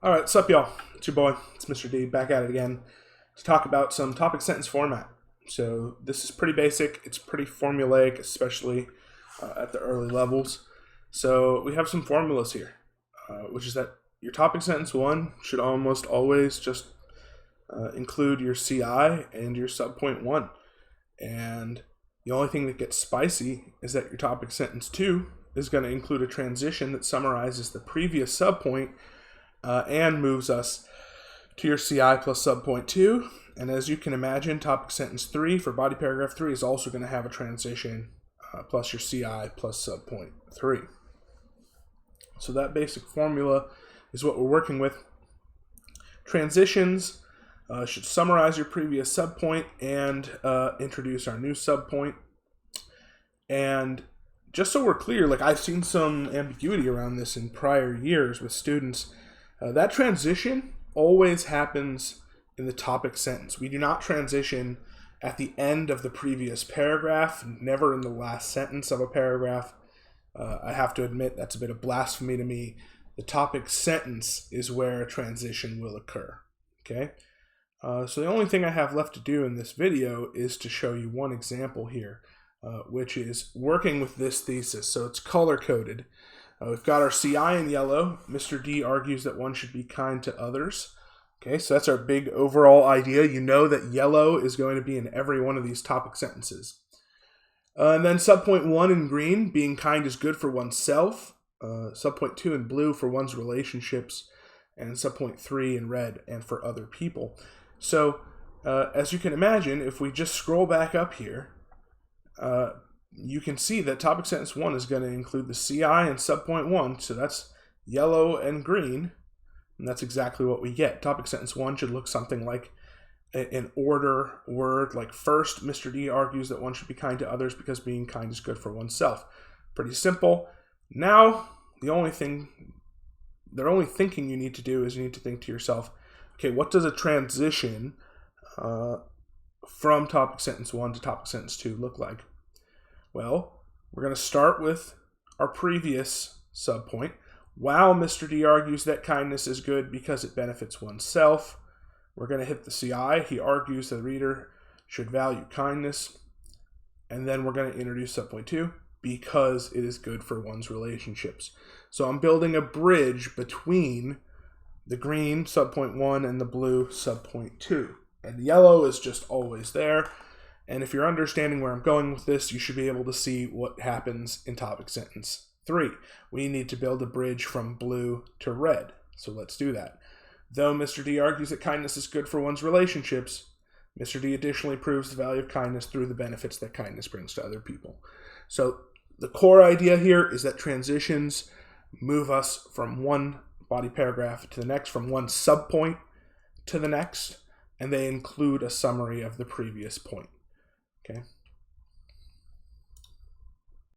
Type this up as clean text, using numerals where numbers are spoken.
All right, what's up, y'all? It's your boy, it's Mr. D, back at it again to talk about some topic sentence format. So this is pretty basic. It's pretty formulaic, especially at the early levels. So we have some formulas here, which is that your topic sentence one should almost always just include your CI and your subpoint one. And the only thing that gets spicy is that your topic sentence two is going to include a transition that summarizes the previous subpoint and moves us to your CI plus subpoint 2. And as you can imagine, topic sentence 3 for body paragraph 3 is also going to have a transition plus your CI plus subpoint 3. So that basic formula is what we're working with. Transitions should summarize your previous subpoint and introduce our new subpoint. And just so we're clear, like I've seen some ambiguity around this in prior years with students. That transition always happens in the topic sentence. We do not transition at the end of the previous paragraph, never in the last sentence of a paragraph. I have to admit that's a bit of blasphemy to me. The topic sentence is where a transition will occur. Okay? So the only thing I have left to do in this video is to show you one example here, which is working with this thesis. So it's color-coded. We've got our CI in yellow. Mr. D argues that one should be kind to others. Okay, so that's our big overall idea. You know that yellow is going to be in every one of these topic sentences. And then subpoint 1 in green, being kind is good for oneself. Subpoint 2 in blue for one's relationships. And subpoint 3 in red and for other people. So, as you can imagine, if we just scroll back up here, you can see that topic sentence 1 is going to include the CI and subpoint 1, so that's yellow and green, and that's exactly what we get. Topic sentence 1 should look something like an order word, like first, Mr. D argues that one should be kind to others because being kind is good for oneself. Pretty simple. Now, the only thinking you need to do is you need to think to yourself, okay, what does a transition from topic sentence 1 to topic sentence 2 look like? Well, we're going to start with our previous subpoint. While Mr. D argues that kindness is good because it benefits oneself, we're going to hit the CI. He argues the reader should value kindness. And then we're going to introduce subpoint 2 because it is good for one's relationships. So I'm building a bridge between the green subpoint 1 and the blue subpoint 2. And yellow is just always there. And if you're understanding where I'm going with this, you should be able to see what happens in topic sentence 3. We need to build a bridge from blue to red. So let's do that. Though Mr. D argues that kindness is good for one's relationships, Mr. D additionally proves the value of kindness through the benefits that kindness brings to other people. So the core idea here is that transitions move us from one body paragraph to the next, from one subpoint to the next, and they include a summary of the previous point. Okay.